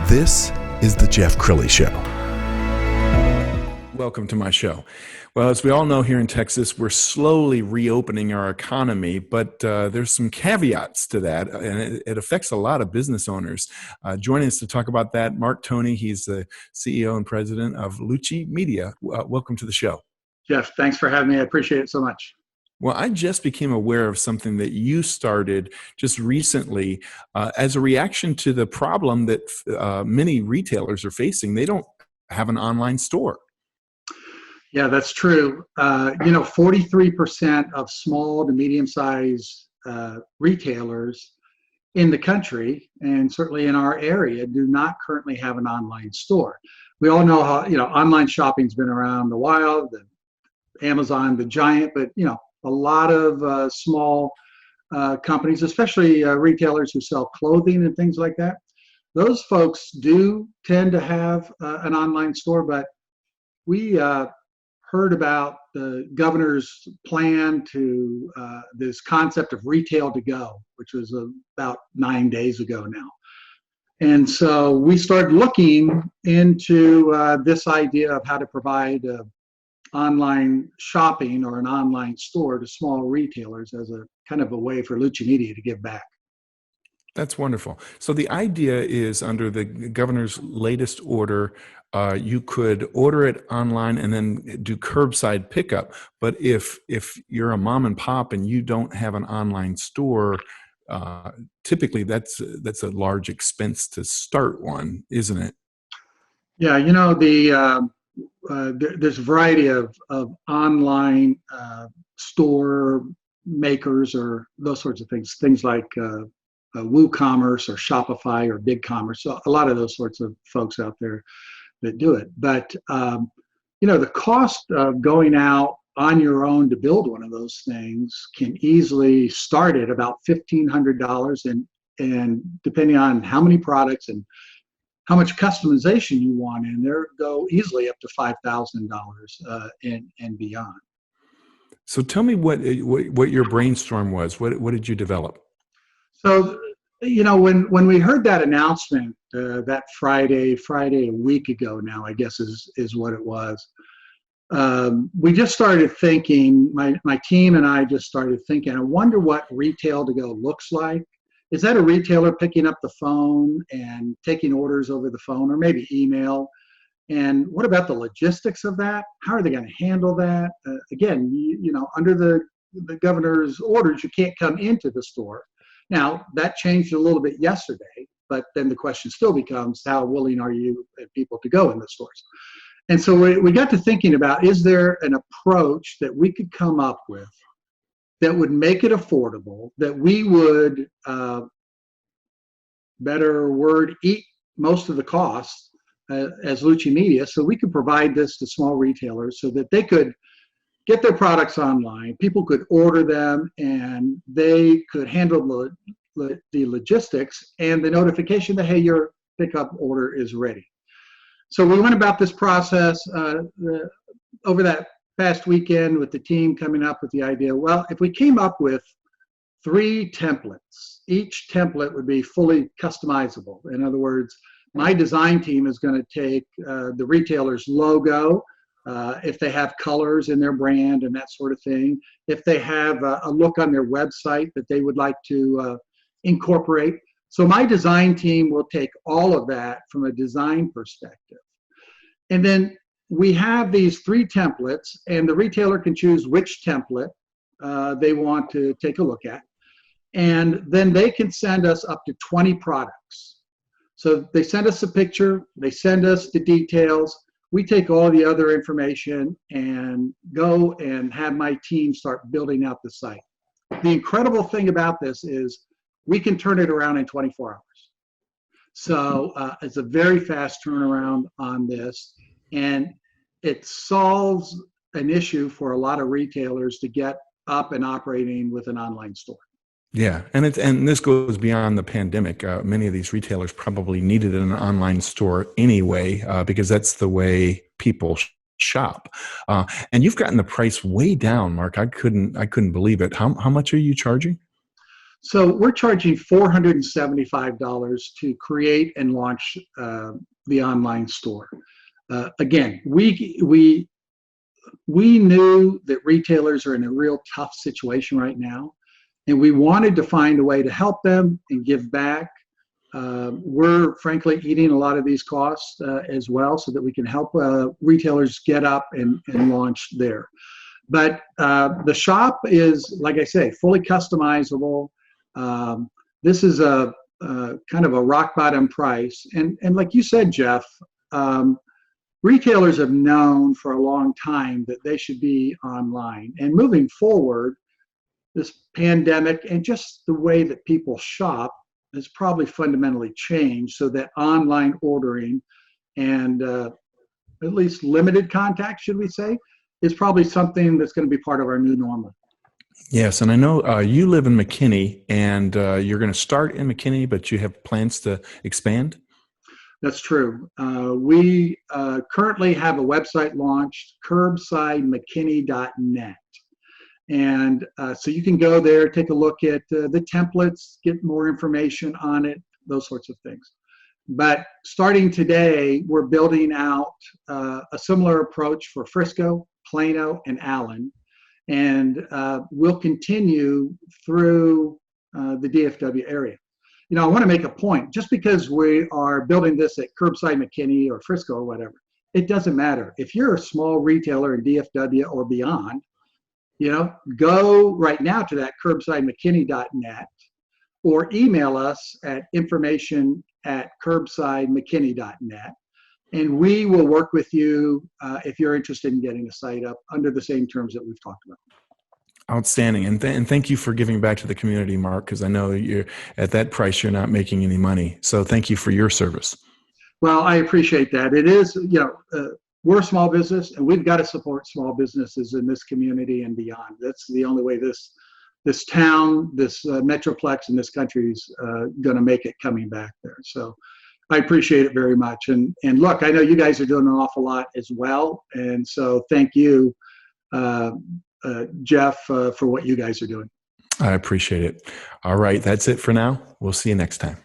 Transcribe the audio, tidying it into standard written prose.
This is the Jeff Crilley Show. Welcome to my show. Well, as we all know here in Texas, we're slowly reopening our economy, but there's some caveats to that, and it affects a lot of business owners. Joining us to talk about that, Mark Toney. He's the CEO and president of Luce Media. Welcome to the show. Jeff, thanks for having me. I appreciate it so much. Well, I just became aware of something that you started just recently as a reaction to the problem that many retailers are facing. They don't have an online store. Yeah, that's true. 43% of small to medium-sized retailers in the country, and certainly in our area, do not currently have an online store. We all know how, online shopping's been around a while, the Amazon, the giant, but, a lot of small companies, especially retailers who sell clothing and things like that, those folks do tend to have an online store. But we heard about the governor's plan to this concept of retail to go, which was about 9 days ago now. And so we started looking into this idea of how to provide online shopping or an online store to small retailers as a kind of a way for Luce Media to give back. That's wonderful. So the idea is, under the governor's latest order, you could order it online and then do curbside pickup. But if you're a mom and pop and you don't have an online store, typically that's a large expense to start one, isn't it? Yeah, there's a variety of online store makers or those sorts of things like WooCommerce or Shopify or BigCommerce. So a lot of those sorts of folks out there that do it. But, the cost of going out on your own to build one of those things can easily start at about $1,500, and depending on how many products and how much customization you want in there, go easily up to $5,000 and beyond. So tell me what your brainstorm was. What did you develop? So, when we heard that announcement that Friday a week ago now, I guess is what it was. We just started thinking. My team and I just started thinking. I wonder what retail to go looks like. Is that a retailer picking up the phone and taking orders over the phone, or maybe email? And what about the logistics of that? How are they going to handle that? Again, under the governor's orders, you can't come into the store. Now, that changed a little bit yesterday, but then the question still becomes, how willing are you people to go in the stores? And so we got to thinking about, is there an approach that we could come up with that would make it affordable, that we would, better word, eat most of the costs as Luce Media, so we could provide this to small retailers so that they could get their products online, people could order them, and they could handle the logistics and the notification that, hey, your pickup order is ready. So we went about this process over that past weekend with the team, coming up with the idea, well, if we came up with 3 templates, each template would be fully customizable. In other words, my design team is going to take the retailer's logo, if they have colors in their brand and that sort of thing, if they have a look on their website that they would like to incorporate. So my design team will take all of that from a design perspective. And then we have these 3 templates, and the retailer can choose which template they want to take a look at. And then they can send us up to 20 products. So they send us a picture, they send us the details, we take all the other information and go and have my team start building out the site. The incredible thing about this is we can turn it around in 24 hours. So it's a very fast turnaround on this, and it solves an issue for a lot of retailers to get up and operating with an online store. Yeah, and this goes beyond the pandemic. Many of these retailers probably needed an online store anyway, because that's the way people shop. And you've gotten the price way down, Mark. I couldn't believe it. How much are you charging? So we're charging $475 to create and launch the online store. Again, we knew that retailers are in a real tough situation right now, and we wanted to find a way to help them and give back. We're frankly eating a lot of these costs as well, so that we can help retailers get up and launch there. But the shop is, like I say, fully customizable. This is a kind of a rock bottom price. And like you said, Jeff, retailers have known for a long time that they should be online. And moving forward, this pandemic and just the way that people shop has probably fundamentally changed, so that online ordering and at least limited contact, should we say, is probably something that's going to be part of our new normal. Yes, and I know you live in McKinney, and you're going to start in McKinney, but you have plans to expand? That's true. We currently have a website launched, curbsidemckinney.net. And so you can go there, take a look at the templates, get more information on it, those sorts of things. But starting today, we're building out a similar approach for Frisco, Plano, and Allen. And we'll continue through the DFW area. You know, I want to make a point. Just because we are building this at Curbside McKinney or Frisco or whatever, it doesn't matter. If you're a small retailer in DFW or beyond, you know, go right now to that curbsidemckinney.net or email us at information@curbsidemckinney.net, and we will work with you if you're interested in getting a site up under the same terms that we've talked about. Outstanding. And thank you for giving back to the community, Mark, because I know you're at that price, you're not making any money. So thank you for your service. Well, I appreciate that. It is, you know, we're a small business, and we've got to support small businesses in this community and beyond. That's the only way this town, this metroplex, and this country is going to make it coming back there. So I appreciate it very much. And look, I know you guys are doing an awful lot as well. And so thank you, Jeff, for what you guys are doing. I appreciate it. All right. That's it for now. We'll see you next time.